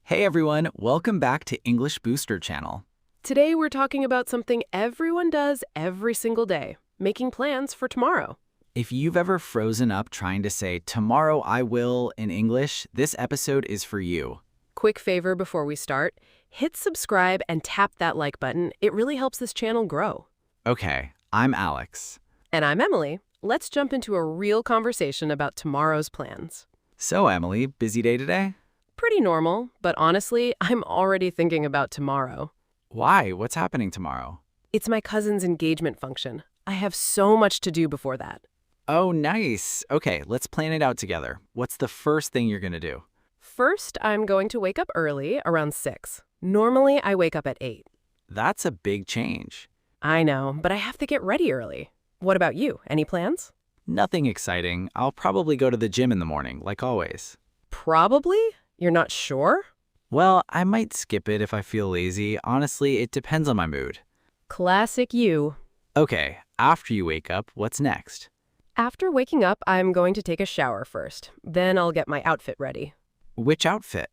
Hey everyone, welcome back to English Booster Channel. Today we're talking about something everyone does every single day, making plans for tomorrow. If you've ever frozen up trying to say, tomorrow I will in English, this episode is for you. Quick favor before we start, hit subscribe and tap that like button. It really helps this channel grow. Okay, I'm Alex. And I'm Emily. Let's jump into a real conversation about tomorrow's plans. So Emily, busy day today? Pretty normal, but honestly, I'm already thinking about tomorrow. Why? What's happening tomorrow? It's my cousin's engagement function. I have so much to do before that. Oh, nice. Okay, let's plan it out together. What's the first thing you're gonna do? First, I'm going to wake up early, around 6. Normally, I wake up at 8. That's a big change. I know, but I have to get ready early. What about you? Any plans? Nothing exciting. I'll probably go to the gym in the morning, like always. Probably? You're not sure? Well, I might skip it if I feel lazy. Honestly, it depends on my mood. Classic you. Okay, after you wake up, what's next? After waking up, I'm going to take a shower first. Then I'll get my outfit ready. Which outfit?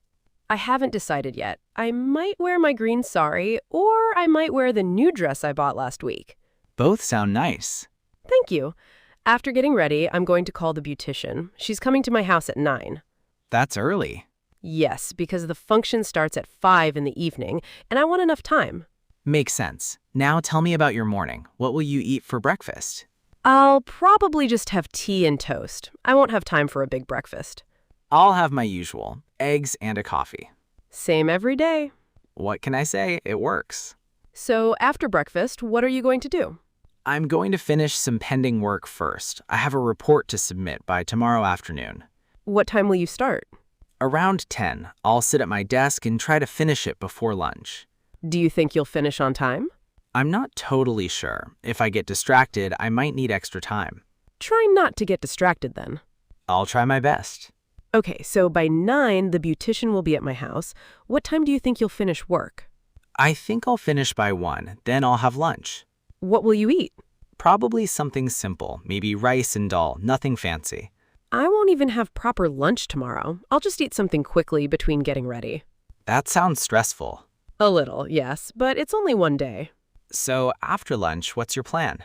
I haven't decided yet. I might wear my green sari, or I might wear the new dress I bought last week. Both sound nice. Thank you. After getting ready, I'm going to call the beautician. She's coming to my house at 9. That's early. Yes, because the function starts at 5 in the evening, and I want enough time. Makes sense. Now tell me about your morning. What will you eat for breakfast? I'll probably just have tea and toast. I won't have time for a big breakfast. I'll have my usual, eggs and a coffee. Same every day. What can I say? It works. So after breakfast, what are you going to do? I'm going to finish some pending work first. I have a report to submit by tomorrow afternoon. What time will you start? Around 10, I'll sit at my desk and try to finish it before lunch. Do you think you'll finish on time? I'm not totally sure. If I get distracted, I might need extra time. Try not to get distracted then. I'll try my best. Okay, so by 9, the beautician will be at my house. What time do you think you'll finish work? I think I'll finish by 1, then I'll have lunch. What will you eat? Probably something simple, maybe rice and dal, nothing fancy. I won't even have proper lunch tomorrow. I'll just eat something quickly between getting ready. That sounds stressful. A little, yes, but it's only one day. So after lunch, what's your plan?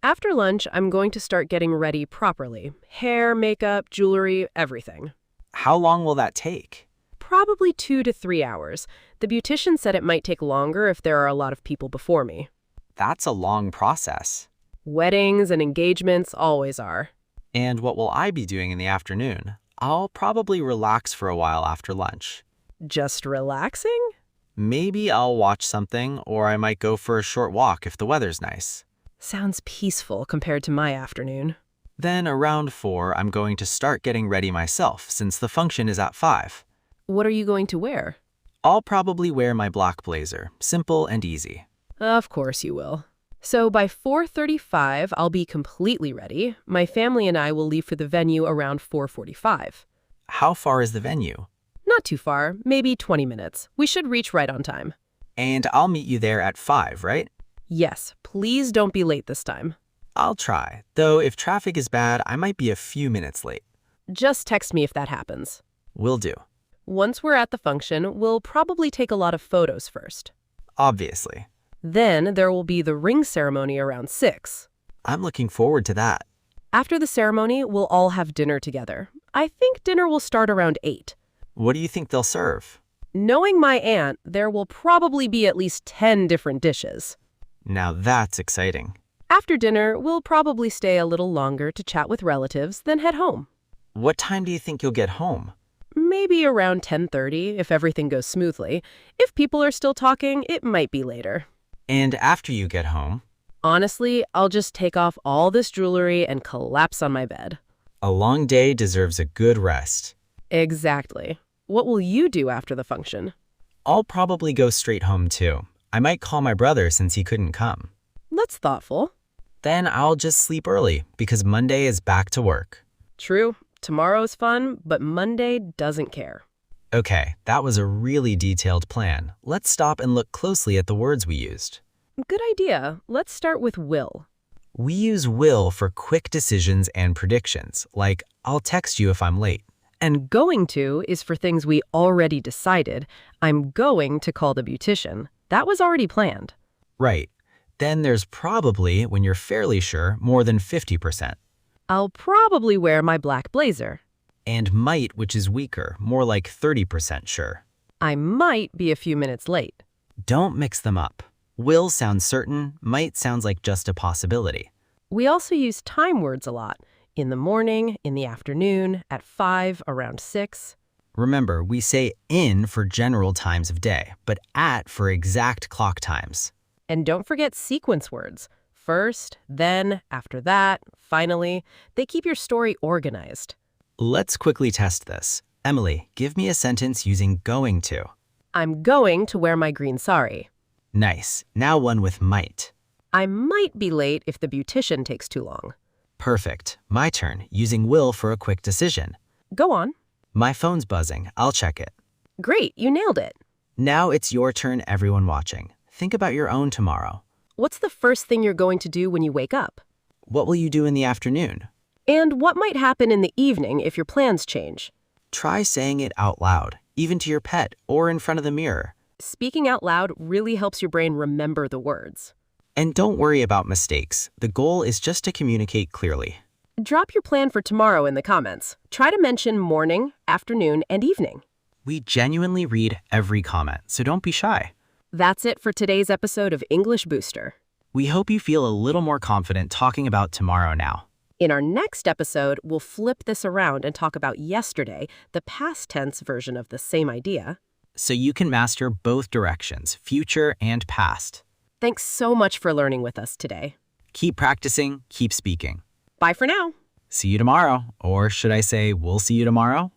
After lunch, I'm going to start getting ready properly. Hair, makeup, jewelry, everything. How long will that take? Probably 2 to 3 hours. The beautician said it might take longer if there are a lot of people before me. That's a long process. Weddings and engagements always are. And what will I be doing in the afternoon? I'll probably relax for a while after lunch. Just relaxing? Maybe I'll watch something, or I might go for a short walk if the weather's nice. Sounds peaceful compared to my afternoon. Then around 4, I'm going to start getting ready myself since the function is at 5. What are you going to wear? I'll probably wear my black blazer, simple and easy. Of course you will. So by 4:35, I'll be completely ready. My family and I will leave for the venue around 4:45. How far is the venue? Not too far, maybe 20 minutes. We should reach right on time. And I'll meet you there at 5, right? Yes, please don't be late this time. I'll try, though if traffic is bad, I might be a few minutes late. Just text me if that happens. Will do. Once we're at the function, we'll probably take a lot of photos first. Obviously. Then there will be the ring ceremony around 6. I'm looking forward to that. After the ceremony, we'll all have dinner together. I think dinner will start around 8. What do you think they'll serve? Knowing my aunt, there will probably be at least 10 different dishes. Now that's exciting. After dinner, we'll probably stay a little longer to chat with relatives, then head home. What time do you think you'll get home? Maybe around 10:30 if everything goes smoothly. If people are still talking, it might be later. And after you get home? Honestly, I'll just take off all this jewelry and collapse on my bed. A long day deserves a good rest. Exactly. What will you do after the function? I'll probably go straight home too. I might call my brother since he couldn't come. That's thoughtful. Then I'll just sleep early because Monday is back to work. True. Tomorrow's fun, but Monday doesn't care. Okay, that was a really detailed plan. Let's stop and look closely at the words we used. Good idea. Let's start with will. We use will for quick decisions and predictions, like I'll text you if I'm late. And going to is for things we already decided. I'm going to call the beautician. That was already planned. Right. Then there's probably when you're fairly sure, more than 50%. I'll probably wear my black blazer. And might, which is weaker, more like 30% sure. I might be a few minutes late. Don't mix them up. Will sounds certain, might sounds like just a possibility. We also use time words a lot. In the morning, in the afternoon, at 5, around 6. Remember, we say in for general times of day, but at for exact clock times. And don't forget sequence words. First, then, after that, finally. They keep your story organized. Let's quickly test this. Emily, give me a sentence using going to. I'm going to wear my green sari. Nice. Now one with might. I might be late if the beautician takes too long. Perfect. My turn, using will for a quick decision. Go on. My phone's buzzing. I'll check it. Great, you nailed it. Now it's your turn, everyone watching. Think about your own tomorrow. What's the first thing you're going to do when you wake up? What will you do in the afternoon? And what might happen in the evening if your plans change? Try saying it out loud, even to your pet or in front of the mirror. Speaking out loud really helps your brain remember the words. And don't worry about mistakes. The goal is just to communicate clearly. Drop your plan for tomorrow in the comments. Try to mention morning, afternoon, and evening. We genuinely read every comment, so don't be shy. That's it for today's episode of English Booster. We hope you feel a little more confident talking about tomorrow now. In our next episode, we'll flip this around and talk about yesterday, the past tense version of the same idea. So you can master both directions, future and past. Thanks so much for learning with us today. Keep practicing, keep speaking. Bye for now. See you tomorrow. Or should I say, we'll see you tomorrow?